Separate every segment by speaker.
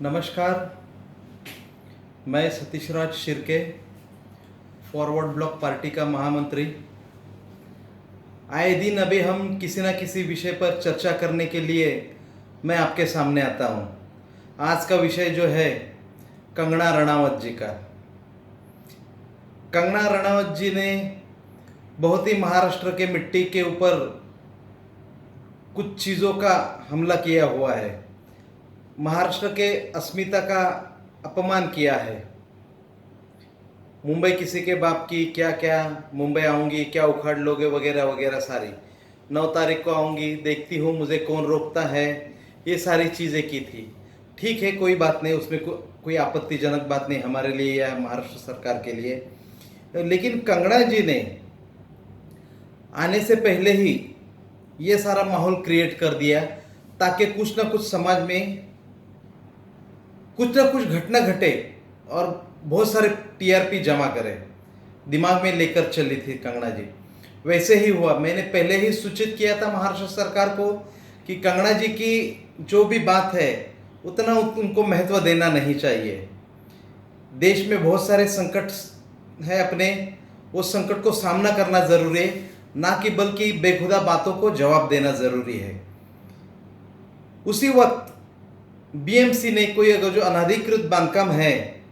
Speaker 1: नमस्कार। मैं सतीश राज Shirke, forward block party का महामंत्री। आए दिन अभी हम किसी न किसी विषय पर चर्चा करने के लिए मैं आपके सामने आता हूँ। आज का विषय जो है कंगना रणावत जी का। कंगना रणावत जी ने बहुत ही महाराष्ट्र के मिट्टी के ऊपर कुछ चीज़ों का हमला किया हुआ है, महाराष्ट्र के अस्मिता का अपमान किया है। मुंबई किसी के बाप की, क्या क्या मुंबई आऊँगी, क्या उखाड़ लोगे, वगैरह वगैरह सारी। 9 तारीख को आऊँगी, देखती हूँ मुझे कौन रोकता है, ये सारी चीज़ें की थी। ठीक है, कोई बात नहीं, उसमें कोई आपत्तिजनक बात नहीं हमारे लिए या महाराष्ट्र सरकार के लिए। लेकिन कंगना जी ने आने से पहले ही ये सारा माहौल क्रिएट कर दिया ताकि कुछ ना कुछ समाज में कुछ ना कुछ घटना घटे और बहुत सारे टीआरपी जमा करे, दिमाग में लेकर चली थी कंगना जी। वैसे ही हुआ। मैंने पहले ही सूचित किया था महाराष्ट्र सरकार को कि कंगना जी की जो भी बात है उतना उनको महत्व देना नहीं चाहिए। देश में बहुत सारे संकट है अपने, वो संकट को सामना करना ज़रूरी है, ना कि बल्कि बेखुदा बातों को जवाब देना ज़रूरी है। उसी वक्त बीएमसी ने कोई अगर जो अनधिकृत बांधकाम है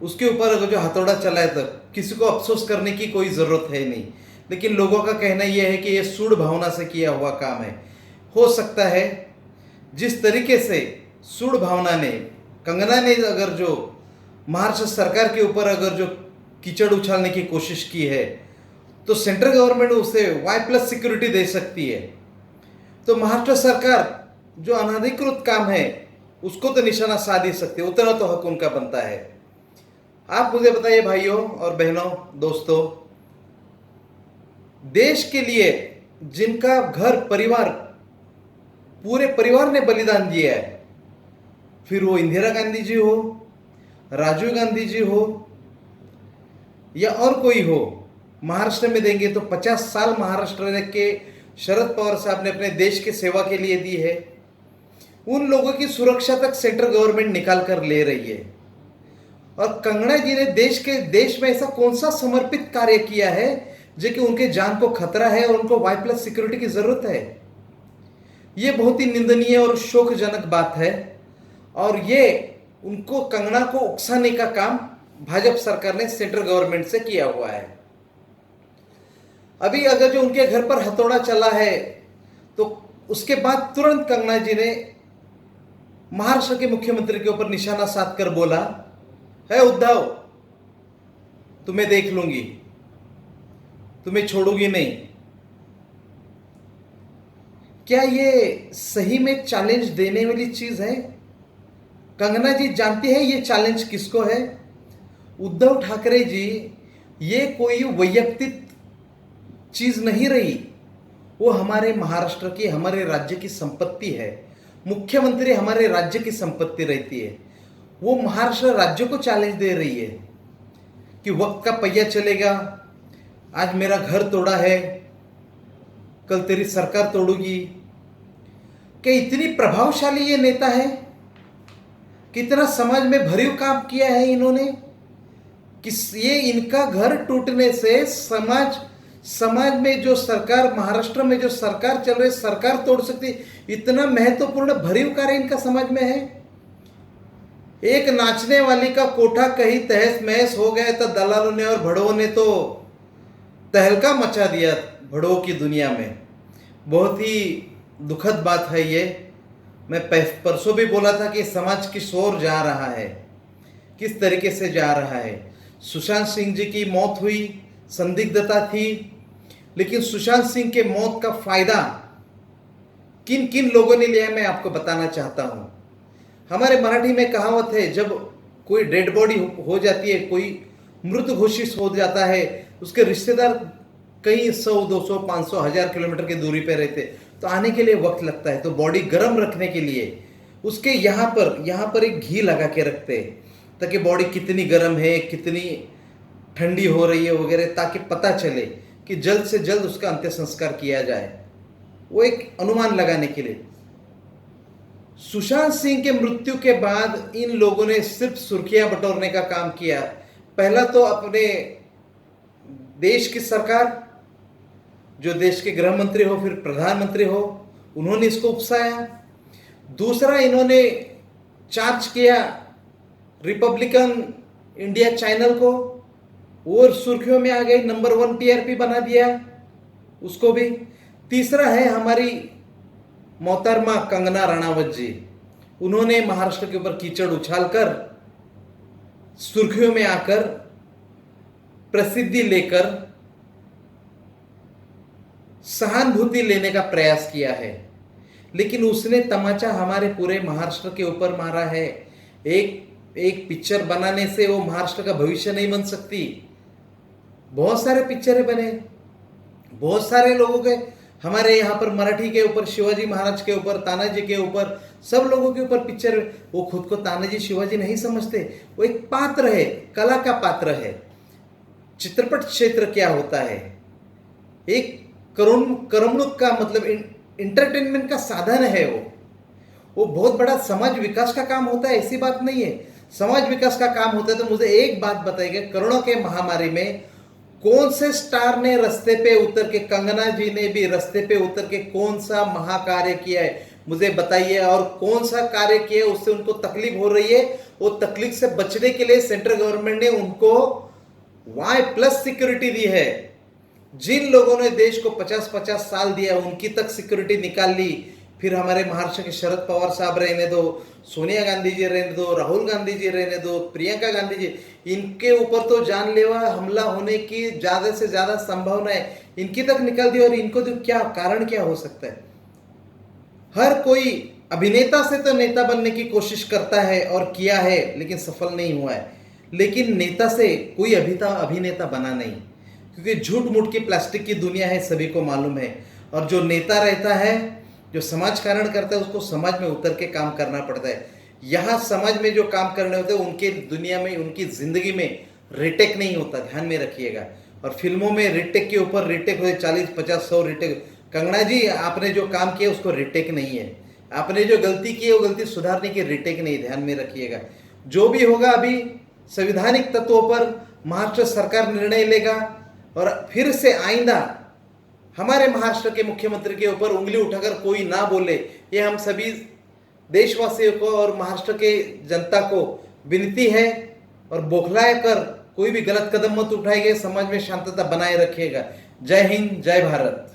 Speaker 1: उसके ऊपर अगर जो हथौड़ा चलाए तो किसी को अफसोस करने की कोई ज़रूरत है नहीं। लेकिन लोगों का कहना यह है कि यह सूढ़ भावना से किया हुआ काम है। हो सकता है जिस तरीके से सूढ़ भावना ने, कंगना ने अगर जो महाराष्ट्र सरकार के ऊपर अगर जो कीचड़ उछालने की कोशिश की है तो सेंट्रल गवर्नमेंट उसे Y+ सिक्योरिटी दे सकती है। तो महाराष्ट्र सरकार जो अनधिकृत काम है उसको तो निशाना साध ही सकते, उतना तो हक उनका बनता है। आप मुझे बताइए भाइयों और बहनों, दोस्तों, देश के लिए जिनका घर परिवार, पूरे परिवार ने बलिदान दिया है, फिर वो इंदिरा गांधी जी हो, राजीव गांधी जी हो या और कोई हो, महाराष्ट्र में देंगे तो 50 साल महाराष्ट्र के शरद पवार साहब ने अपने देश की सेवा के लिए दी है। उन लोगों की सुरक्षा तक सेंट्रल गवर्नमेंट निकाल कर ले रही है। और कंगना जी ने देश में ऐसा कौन सा समर्पित कार्य किया है जो कि उनके जान को खतरा है और उनको Y+ सिक्योरिटी की जरूरत है। ये बहुत ही निंदनीय और शोकजनक बात है। और ये उनको, कंगना को उकसाने का काम भाजपा सरकार ने सेंट्रल गवर्नमेंट से किया हुआ है। अभी अगर जो उनके घर पर हथौड़ा चला है तो उसके बाद तुरंत कंगना जी ने महाराष्ट्र के मुख्यमंत्री के ऊपर निशाना साध कर बोला है, उद्धव तुम्हें देख लूंगी, तुम्हें छोड़ूंगी नहीं। क्या ये सही में चैलेंज देने वाली चीज है? कंगना जी जानती है ये चैलेंज किसको है। उद्धव ठाकरे जी, ये कोई वैयक्तिक चीज नहीं रही, वो हमारे महाराष्ट्र की, हमारे राज्य की संपत्ति है। मुख्यमंत्री हमारे राज्य की संपत्ति रहती है। वो महाराष्ट्र राज्य को चैलेंज दे रही है कि वक्त का पहिया चलेगा, आज मेरा घर तोड़ा है, कल तेरी सरकार तोड़ूगी। क्या इतनी प्रभावशाली ये नेता है? कितना समाज में भरीव काम किया है इन्होंने कि ये इनका घर टूटने से समाज में जो सरकार, महाराष्ट्र में जो सरकार चल रही, सरकार तोड़ सकती, इतना महत्वपूर्ण भरीव कार्य इनका समाज में है। एक नाचने वाली का कोठा कहीं तहस महस हो गया तो दलालों ने और भड़ों ने तो तहलका मचा दिया भड़ों की दुनिया में। बहुत ही दुखद बात है ये। मैं परसों भी बोला था कि समाज की ओर जा रहा है, किस तरीके से जा रहा है। सुशांत सिंह जी की मौत हुई, संदिग्धता थी, लेकिन सुशांत सिंह के मौत का फायदा किन किन लोगों ने लिया मैं आपको बताना चाहता हूं। हमारे मराठी में कहावत है, जब कोई डेड बॉडी हो जाती है, कोई मृत घोषित हो जाता है, उसके रिश्तेदार कई 100, 200, 500, 1000 किलोमीटर की दूरी पर रहते, तो आने के लिए वक्त लगता है। तो बॉडी गर्म रखने के लिए उसके यहाँ पर एक घी लगा के रखते हैं ताकि बॉडी कितनी गर्म है, कितनी ठंडी हो रही है वगैरह, ताकि पता चले कि जल्द से जल्द उसका अंत्य संस्कार किया जाए। वो एक अनुमान लगाने के लिए। सुशांत सिंह के मृत्यु के बाद इन लोगों ने सिर्फ सुर्खियां बटोरने का काम किया। पहला तो अपने देश की सरकार, जो देश के गृह मंत्री हो फिर प्रधानमंत्री हो, उन्होंने इसको उकसाया। दूसरा, इन्होंने चार्ज किया रिपब्लिकन इंडिया चैनल को, और सुर्खियों में आ गई, नंबर 1 टीआरपी बना दिया उसको भी। तीसरा है हमारी मोहतरमा कंगना रणावत जी, उन्होंने महाराष्ट्र के ऊपर कीचड़ उछालकर सुर्खियों में आकर प्रसिद्धि लेकर सहानुभूति लेने का प्रयास किया है, लेकिन उसने तमाचा हमारे पूरे महाराष्ट्र के ऊपर मारा है। एक पिक्चर बनाने से वो महाराष्ट्र का भविष्य नहीं बन सकती। बहुत सारे पिक्चरें बने, बहुत सारे लोगों के, हमारे यहाँ पर मराठी के ऊपर, शिवाजी महाराज के ऊपर, तानाजी के ऊपर, सब लोगों के ऊपर पिक्चर। वो खुद को तानाजी शिवाजी नहीं समझते, वो एक पात्र है, कला का पात्र है। चित्रपट क्षेत्र क्या होता है, एक कर्मणुक का मतलब इंटरटेनमेंट का साधन है। वो बहुत बड़ा समाज विकास का काम होता है, ऐसी बात नहीं है। समाज विकास का काम होता है। तो मुझे एक बात बताइए, कोरोना के महामारी में कौन से स्टार ने रास्ते पे उतर के, कंगना जी ने भी रास्ते पे उतर के कौन सा महाकार्य किया है, मुझे बताइए। और कौन सा कार्य किया है उससे उनको तकलीफ हो रही है, वो तकलीफ से बचने के लिए सेंट्रल गवर्नमेंट ने उनको Y+ सिक्योरिटी दी है। जिन लोगों ने देश को 50-50 साल दिया, उनकी तक सिक्योरिटी निकाल ली। फिर हमारे महाराष्ट्र के शरद पवार साहब रहने दो, सोनिया गांधी जी रहने दो, राहुल गांधी जी रहने दो, प्रियंका गांधी जी, इनके ऊपर तो जानलेवा हमला होने की ज्यादा से ज्यादा संभावना है, इनकी तक निकाल दी। और इनको तो क्या कारण क्या हो सकता है? हर कोई अभिनेता से तो नेता बनने की कोशिश करता है और किया है, लेकिन सफल नहीं हुआ है। लेकिन नेता से कोई अभिनेता बना नहीं, क्योंकि झूठ मूठ की प्लास्टिक की दुनिया है, सभी को मालूम है। और जो नेता रहता है, जो समाज कारण करता है, उसको समाज में उतर के काम करना पड़ता है। यहाँ समाज में जो काम करने होते हैं, उनके दुनिया में, उनकी जिंदगी में रिटेक नहीं होता, ध्यान में रखिएगा। और फिल्मों में रिटेक के ऊपर रिटेक होते, 40-50-100 रिटेक। कंगना जी, आपने जो काम किया उसको रिटेक नहीं है, आपने जो गलती की है वो गलती सुधारने की रिटेक नहीं, ध्यान में रखिएगा। जो भी होगा, अभी संवैधानिक तत्वों पर महाराष्ट्र सरकार निर्णय लेगा, और फिर से आइंदा हमारे महाराष्ट्र के मुख्यमंत्री के ऊपर उंगली उठाकर कोई ना बोले, ये हम सभी देशवासियों को और महाराष्ट्र के जनता को विनती है। और बौखलाए कर कोई भी गलत कदम मत उठाइए, समाज में शांतता बनाए रखिएगा। जय हिंद, जय भारत।